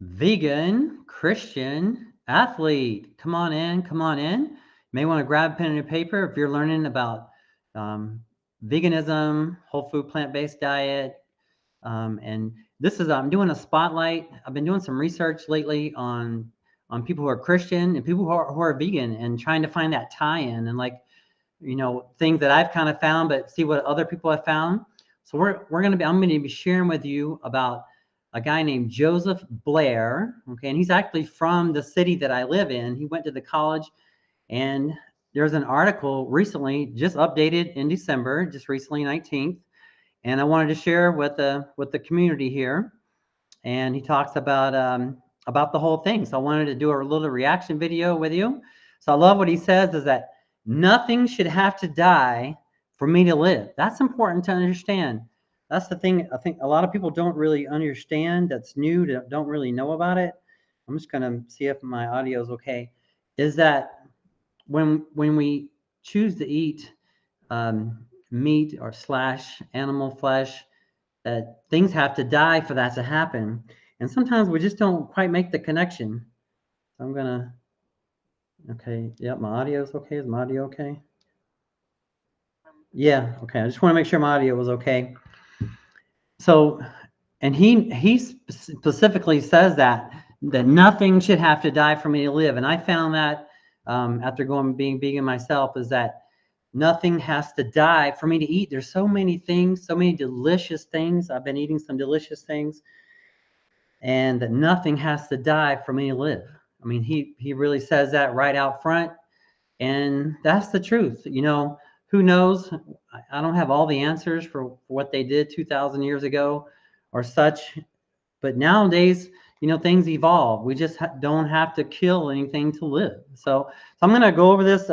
vegan, Christian, athlete. Come on in, come on in. You may want to grab a pen and a paper if you're learning about um, veganism, whole food, plant-based diet. And this is, I'm doing a spotlight. I've been doing some research lately on people who are Christian and people who are vegan and trying to find that tie-in and like, things that I've kind of found, but see what other people have found. So I'm going to be sharing with you about a guy named Joseph Blair. Okay. And he's actually from the city that I live in. He went to the college, and there's an article recently just updated in December, just recently 19th. And I wanted to share with the community here. And he talks about the whole thing. So I wanted to do a little reaction video with you. So I love what he says is that nothing should have to die for me to live. That's important to understand. That's the thing I think a lot of people don't really understand. That's new, don't really know about it. I'm just gonna see if my audio is okay. Is that when we choose to eat meat or slash animal flesh, that things have to die for that to happen. And sometimes we just don't quite make the connection. So I'm gonna, okay, yep, my audio is okay. Is my audio okay? Yeah, okay. I just want to make sure my audio was okay. So, and he specifically says that nothing should have to die for me to live. And I found that after being vegan myself, is that nothing has to die for me to eat. There's so many things, so many delicious things. I've been eating some delicious things, and that nothing has to die for me to live. I mean, he really says that right out front, and that's the truth. Who knows? I don't have all the answers for what they did 2,000 years ago or such, but nowadays, things evolve. We just don't have to kill anything to live. So I'm going to go over this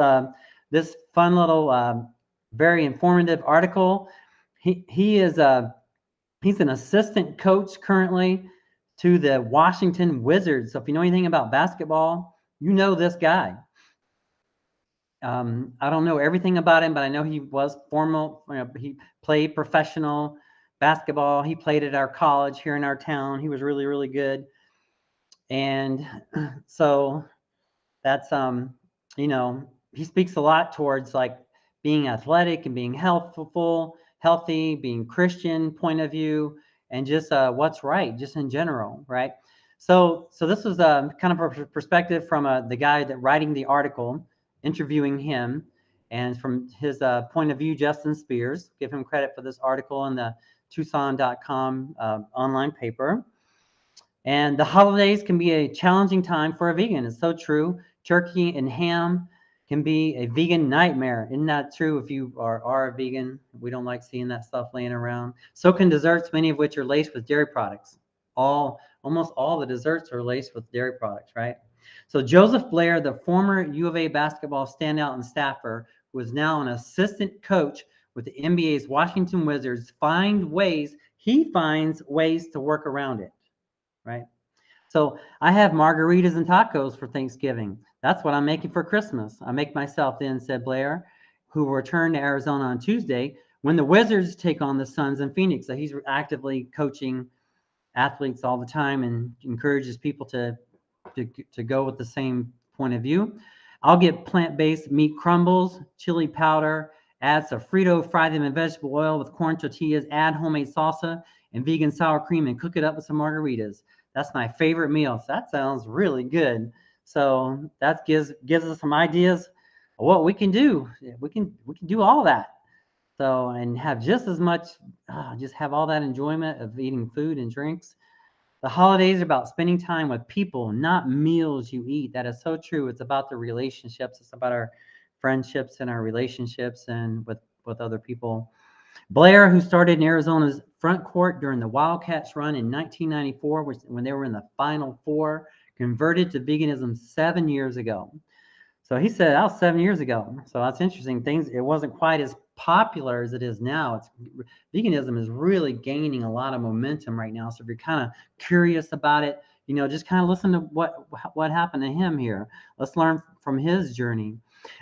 fun little, very informative article. He's an assistant coach currently to the Washington Wizards. So if you know anything about basketball, you know this guy. I don't know everything about him, but I know he was formal. He played professional basketball. He played at our college here in our town. He was really, really good. And so that's, he speaks a lot towards like being athletic and being healthy, being Christian point of view, and just what's right, just in general, right? So this was kind of a perspective from the guy that writing the article, interviewing him, and from his point of view, Justin Spears. Give him credit for this article in the Tucson.com online paper. And the holidays can be a challenging time for a vegan. It's so true. Turkey and ham can be a vegan nightmare. Isn't that true? If you are a vegan, we don't like seeing that stuff laying around. So can desserts, many of which are laced with dairy products. Almost all the desserts are laced with dairy products, right? So Joseph Blair, the former U of A basketball standout and staffer, who is now an assistant coach with the NBA's Washington Wizards, finds ways to work around it, right? So I have margaritas and tacos for Thanksgiving. That's what I'm making for Christmas. I make myself in, said Blair, who will return to Arizona on Tuesday when the Wizards take on the Suns in Phoenix. So he's actively coaching athletes all the time and encourages people to go with the same point of view. I'll get plant-based meat crumbles, chili powder, add sofrito, fry them in vegetable oil with corn tortillas, add homemade salsa and vegan sour cream, and cook it up with some margaritas. That's my favorite meal. So that sounds really good. So that gives us some ideas of what we can do. We can do all that. So and have just as much, just have all that enjoyment of eating food and drinks. The holidays are about spending time with people, not meals you eat. That is so true. It's about the relationships. It's about our friendships and our relationships and with other people. Blair, who started in Arizona's front court during the Wildcats run in 1994, when they were in the Final Four, converted to veganism 7 years ago. So he said that was 7 years ago. So that's interesting. It wasn't quite as popular as it is now. Veganism is really gaining a lot of momentum right now. So if you're kind of curious about it, just kind of listen to what happened to him here. Let's learn from his journey.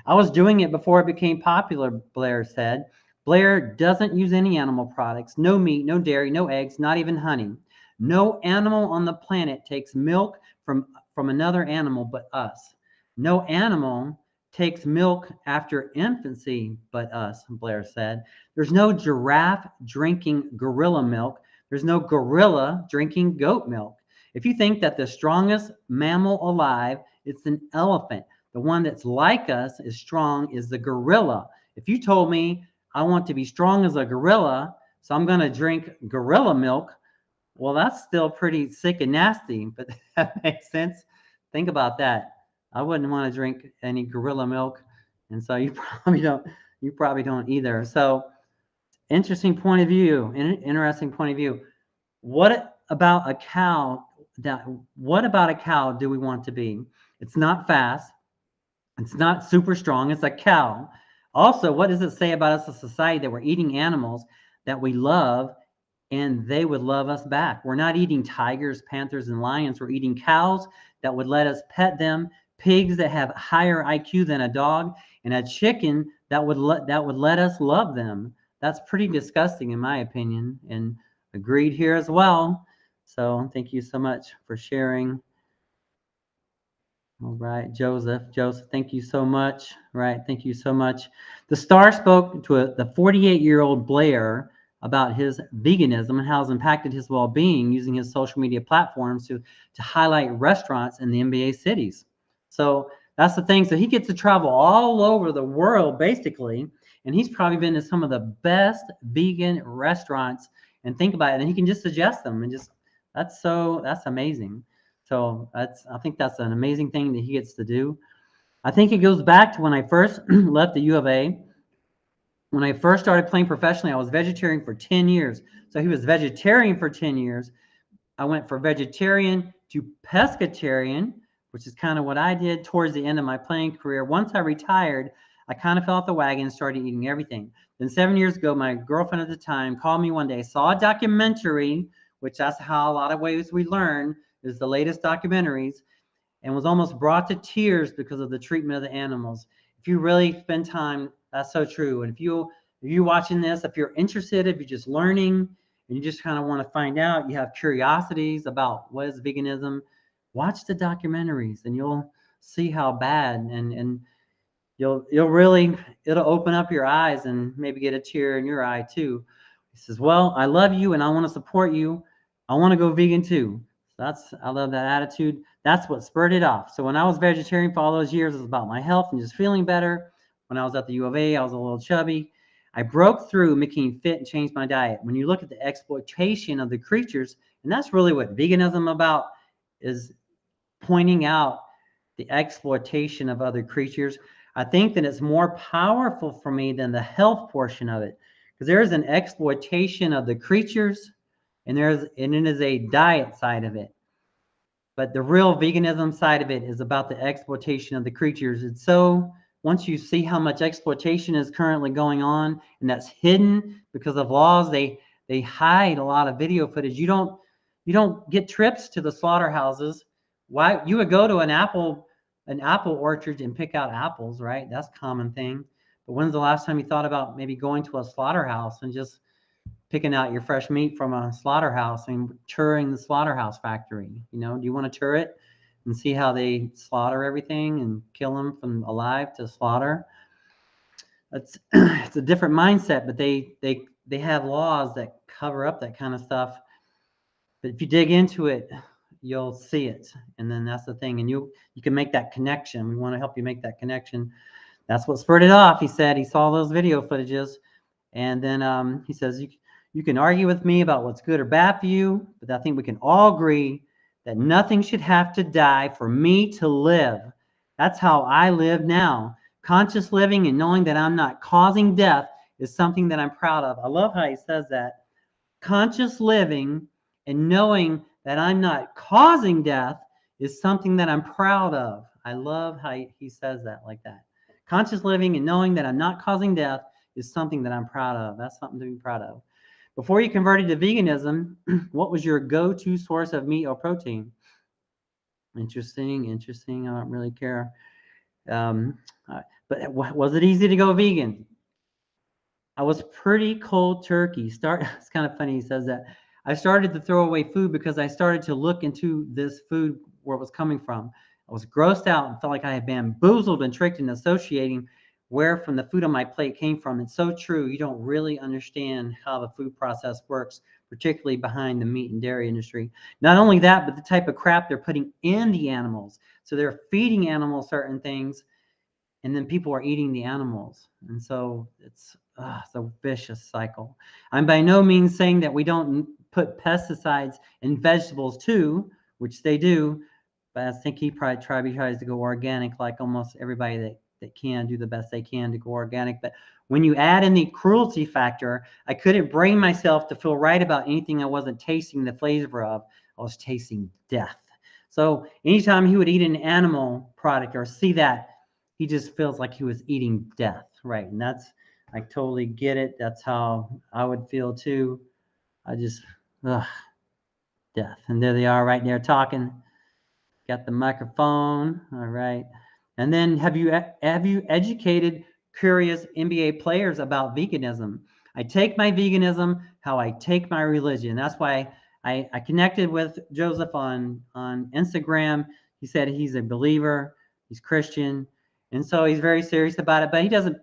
I was doing it before it became popular, Blair said. Blair doesn't use any animal products, no meat, no dairy, no eggs, not even honey. No animal on the planet takes milk from another animal but us. No animal takes milk after infancy but us, Blair said. There's no giraffe drinking gorilla milk. There's no gorilla drinking goat milk. If you think that the strongest mammal alive, it's an elephant. The one that's like us is strong is the gorilla. If you told me I want to be strong as a gorilla, so I'm going to drink gorilla milk, well, that's still pretty sick and nasty, but that makes sense. Think about that. I wouldn't want to drink any gorilla milk, and so you probably don't. You probably don't either. So, interesting point of view. Interesting point of view. What about a cow? What about a cow do we want to be? It's not fast. It's not super strong. It's a cow. Also, what does it say about us as a society that we're eating animals that we love and they would love us back? We're not eating tigers, panthers, and lions. We're eating cows that would let us pet them, pigs that have higher IQ than a dog, and a chicken that would let us love them. That's pretty disgusting in my opinion, and agreed here as well. So thank you so much for sharing. All right, Joseph, thank you so much. Right, thank you so much. The Star spoke to the 48-year-old Blair about his veganism and how it's impacted his well-being using his social media platforms to highlight restaurants in the NBA cities. So that's the thing. So he gets to travel all over the world, basically, and he's probably been to some of the best vegan restaurants. And think about it, and he can just suggest them, and just that's amazing. So I think that's an amazing thing that he gets to do. I think it goes back to when I first left the U of A. When I first started playing professionally, I was vegetarian for 10 years. So he was vegetarian for 10 years. I went from vegetarian to pescatarian, which is kind of what I did towards the end of my playing career. Once I retired, I kind of fell off the wagon and started eating everything. Then 7 years ago, my girlfriend at the time called me one day, saw a documentary, which that's how a lot of ways we learn, is the latest documentaries, and was almost brought to tears because of the treatment of the animals. If you really spend time, that's so true. And if you're watching this, if you're interested, if you're just learning and you just kind of want to find out, you have curiosities about what is veganism, watch the documentaries and you'll see how bad, and you'll really, it'll open up your eyes and maybe get a tear in your eye too. He says, well, I love you and I want to support you. I want to go vegan too. I love that attitude. That's what spurred it off. So when I was vegetarian for all those years, it was about my health and just feeling better. When I was at the U of A, I was a little chubby. I broke through making fit and changed my diet. When you look at the exploitation of the creatures, and that's really what veganism about, is pointing out the exploitation of other creatures. I think that it's more powerful for me than the health portion of it, because there is an exploitation of the creatures, and it is a diet side of it. But the real veganism side of it is about the exploitation of the creatures. It's so, once you see how much exploitation is currently going on, and that's hidden because of laws, they hide a lot of video footage. You don't get trips to the slaughterhouses. Why? You would go to an apple orchard and pick out apples, right? That's a common thing. But when's the last time you thought about maybe going to a slaughterhouse and just picking out your fresh meat from a slaughterhouse and touring the slaughterhouse factory? Do you want to tour it and see how they slaughter everything and kill them from alive to slaughter? It's a different mindset, but they have laws that cover up that kind of stuff. But if you dig into it, you'll see it. And then that's the thing. And you can make that connection. We want to help you make that connection. That's what spurred it off. He said he saw those video footages. And then he says, you can argue with me about what's good or bad for you, but I think we can all agree that nothing should have to die for me to live. That's how I live now. Conscious living and knowing that I'm not causing death is something that I'm proud of. I love how he says that. Conscious living and knowing that I'm not causing death is something that I'm proud of. I love how he says that like that. Conscious living and knowing that I'm not causing death is something that I'm proud of. That's something to be proud of. Before you converted to veganism, what was your go-to source of meat or protein? Interesting. I don't really care. But was it easy to go vegan? I was pretty cold turkey. It's kind of funny he says that. I started to throw away food because I started to look into this food, where it was coming from. I was grossed out and felt like I had been bamboozled and tricked in associating where from the food on my plate came from. It's so true. You don't really understand how the food process works, particularly behind the meat and dairy industry. Not only that, but the type of crap they're putting in the animals. So they're feeding animals certain things, and then people are eating the animals. And so it's a vicious cycle. I'm by no means saying that we don't put pesticides in vegetables too, which they do, but I think he probably tries to go organic, like almost everybody that can do the best they can to go organic. But when you add in the cruelty factor, I couldn't bring myself to feel right about anything I wasn't tasting the flavor of. I was tasting death. So anytime he would eat an animal product or see that, he just feels like he was eating death, right? And I totally get it. That's how I would feel too. I just, death. And there they are right there talking. Got the microphone. All right. And then have you educated curious NBA players about veganism? I take my veganism how I take my religion. That's why I connected with Joseph on Instagram. He said he's a believer, he's Christian, and so he's very serious about it, but he doesn't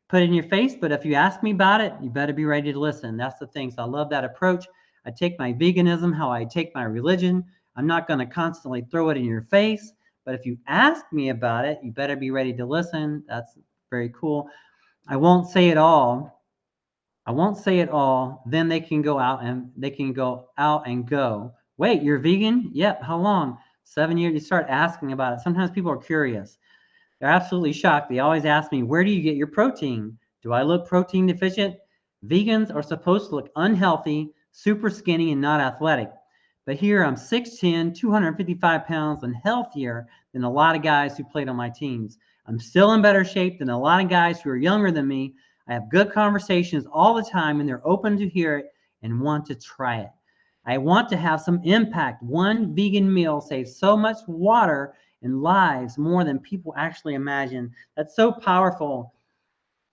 put it in your face. But if you ask me about it, you better be ready to listen. That's the thing. So I love that approach. I take my veganism how I take my religion. I'm not going to constantly throw it in your face, but if you ask me about it, you better be ready to listen. That's very cool. I won't say it all. I won't say it all. Then they can go out and go, wait, you're vegan? Yep. How long? 7 years. You start asking about it. Sometimes people are curious. They're absolutely shocked. They always ask me, where do you get your protein? Do I look protein deficient? Vegans are supposed to look unhealthy, super skinny, and not athletic. But here I'm 6'10", 255 pounds, and healthier than a lot of guys who played on my teams. I'm still in better shape than a lot of guys who are younger than me. I have good conversations all the time, and they're open to hear it and want to try it. I want to have some impact. One vegan meal saves so much water and lives more than people actually imagine. That's so powerful.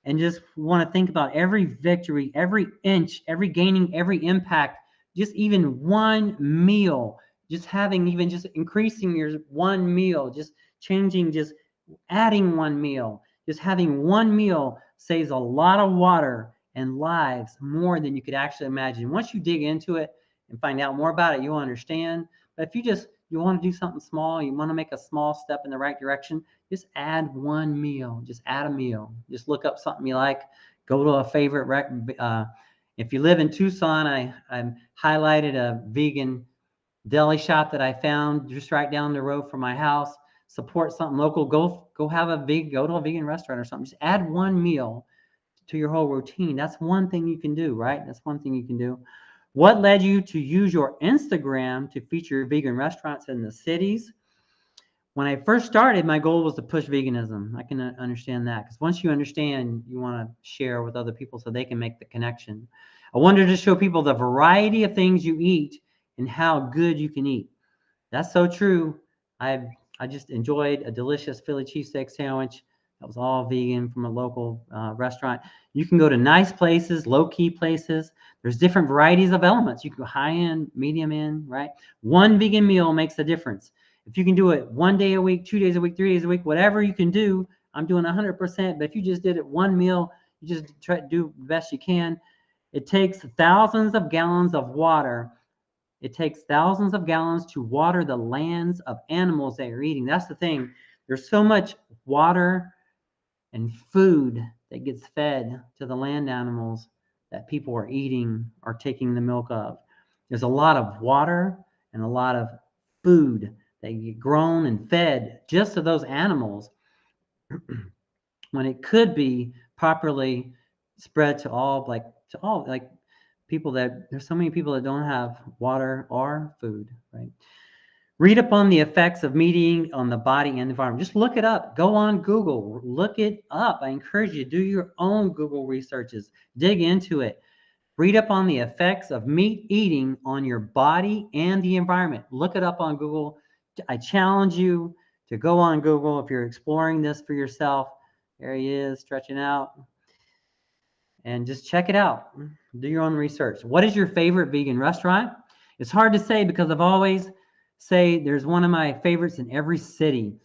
And just want to think about every victory, every inch, every gaining, every impact, just even one meal, just having even just increasing your one meal, just changing, just adding one meal, just having one meal saves a lot of water and lives more than you could actually imagine. Once you dig into it and find out more about it, you'll understand. But if you want to do something small, you want to make a small step in the right direction, just add one meal. Just add a meal. Just look up something you like. Go to a favorite if you live in Tucson, I highlighted a vegan deli shop that I found just right down the road from my house. Support something local. Go to a vegan restaurant or something. Just add one meal to your whole routine. That's one thing you can do, right? That's one thing you can do. What led you to use your Instagram to feature vegan restaurants in the cities? When I first started, my goal was to push veganism. I can understand that, because once you understand, you want to share with other people so they can make the connection. I wanted to show people the variety of things you eat and how good you can eat. That's so true. I just enjoyed a delicious Philly cheesesteak sandwich that was all vegan from a local restaurant. You can go to nice places, low-key places. There's different varieties of elements. You can go high-end, medium-end, right? One vegan meal makes a difference. If you can do it 1 day a week, 2 days a week, 3 days a week, whatever you can do, I'm doing 100%. But if you just did it one meal, you just try to do the best you can. It takes thousands of gallons of water. It takes thousands of gallons to water the lands of animals that you're eating. That's the thing. There's so much water and food that gets fed to the land animals that people are eating or taking the milk of. There's a lot of water and a lot of food that get grown and fed just to those animals when it could be properly spread to all people there's so many people that don't have water or food, right? Read up on the effects of meat eating on the body and the environment. Just look it up. Go on Google. Look it up. I encourage you to do your own Google researches. Dig into it. Read up on the effects of meat eating on your body and the environment. Look it up on Google. I challenge you to go on Google if you're exploring this for yourself. There he is, stretching out. and just check it out. Do your own research. What is your favorite vegan restaurant? It's hard to say because I've always say there's one of my favorites in every city.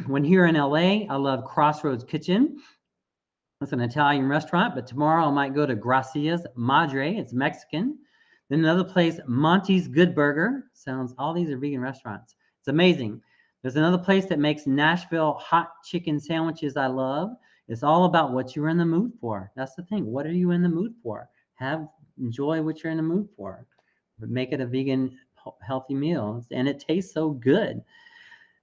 When here in LA, I love Crossroads Kitchen. It's an Italian restaurant, but tomorrow I might go to Gracias Madre. It's Mexican. Then another place, Monty's Good Burger. All these are vegan restaurants. It's amazing. There's another place that makes Nashville hot chicken sandwiches I love. It's all about what you're in the mood for. That's the thing. What are you in the mood for? Enjoy what you're in the mood for. But make it a vegan healthy meal. And it tastes so good.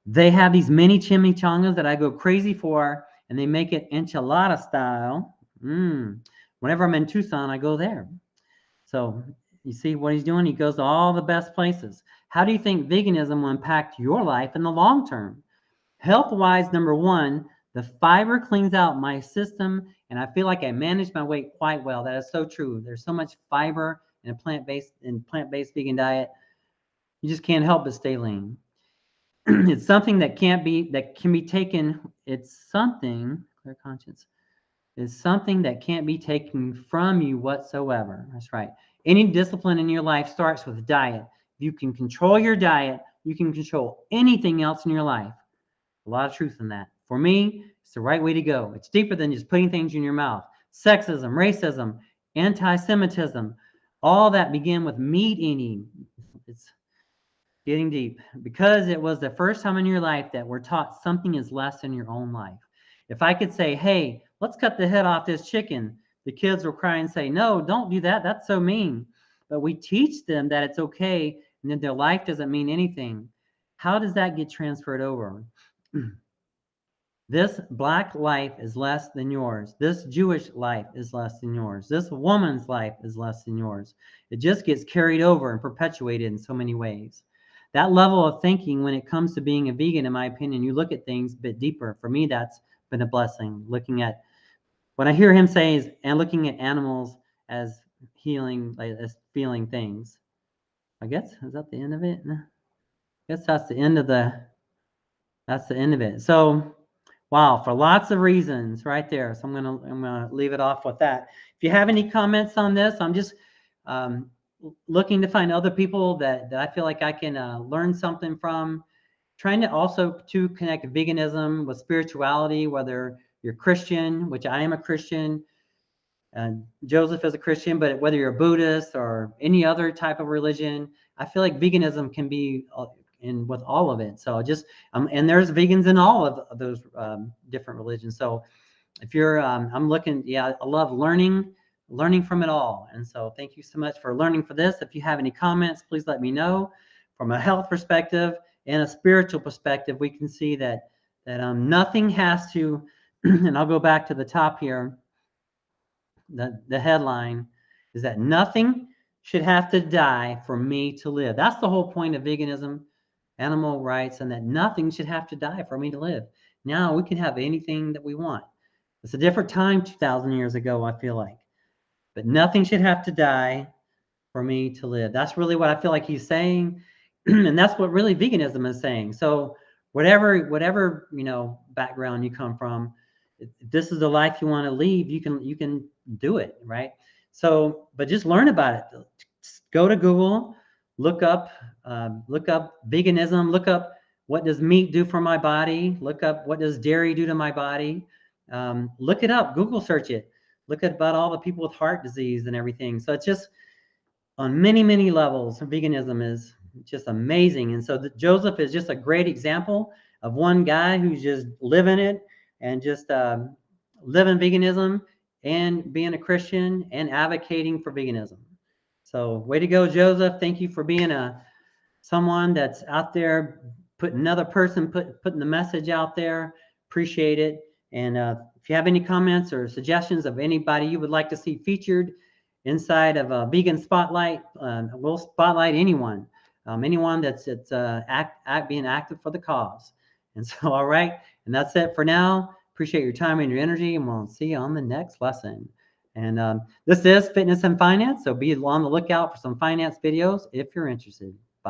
They have these mini chimichangas that I go crazy for, and they make it enchilada style. Whenever I'm in Tucson, I go there. So you see what he's doing? He goes to all the best places. How do you think veganism will impact your life in the long term? Health-wise, number one, the fiber cleans out my system, and I feel like I manage my weight quite well. That is so true. There's so much fiber in a plant-based vegan diet. You just can't help but stay lean. It's something that can be taken. It's something, clear conscience, is something that can't be taken from you whatsoever. That's right. Any discipline in your life starts with diet. If you can control your diet, you can control anything else in your life. A lot of truth in that. For me, it's the right way to go. It's deeper than just putting things in your mouth. Sexism, racism, anti-Semitism, all that began with meat eating. It's getting deep, because it was the first time in your life that we're taught something is less in your own life. If I could say, hey, let's cut the head off this chicken, the kids will cry and say, no, don't do that. That's so mean. But we teach them that it's okay and that their life doesn't mean anything. How does that get transferred over? This black life is less than yours. This Jewish life is less than yours. This woman's life is less than yours. It just gets carried over and perpetuated in so many ways. That level of thinking when it comes to being a vegan, in my opinion, you look at things a bit deeper. For me, that's been a blessing. Looking at what I hear him say is, and looking at animals as healing, like as feeling things. I guess, is that the end of it? I guess that's the end of it. So, wow, for lots of reasons right there. So I'm gonna leave it off with that. If you have any comments on this, I'm just looking to find other people that I feel like I can learn something from. Trying to also to connect veganism with spirituality, whether you're Christian, which I am a Christian, Joseph is a Christian, but whether you're a Buddhist or any other type of religion, I feel like veganism can be in with all of it. So just and there's vegans in all of those different religions. So if you're I'm looking, I love learning from it all. And so thank you so much for learning for this. If you have any comments, please let me know. From a health perspective and a spiritual perspective, we can see that nothing has to, and I'll go back to the top here. The headline is that nothing should have to die for me to live. That's the whole point of veganism, animal rights, and that nothing should have to die for me to live. Now we can have anything that we want. It's a different time 2,000 years ago, I feel like. But nothing should have to die for me to live. That's really what I feel like he's saying. And that's what really veganism is saying. So whatever background you come from, if this is the life you want to lead, you can do it, right? So, but just learn about it. Go to Google, look up veganism, look up what does meat do for my body, look up what does dairy do to my body. Look it up, Google search it. Look at about all the people with heart disease and everything. So it's just on many, many levels, veganism is just amazing. And so Joseph is just a great example of one guy who's just living it and just living veganism and being a Christian and advocating for veganism. So way to go, Joseph. Thank you for being someone that's out there putting another person, putting the message out there. Appreciate it. And if you have any comments or suggestions of anybody you would like to see featured inside of a vegan spotlight, we'll spotlight anyone that's being active for the cause. And so, all right, and that's it for now. Appreciate your time and your energy, and we'll see you on the next lesson. And this is Fitness and Finance, so be on the lookout for some finance videos if you're interested.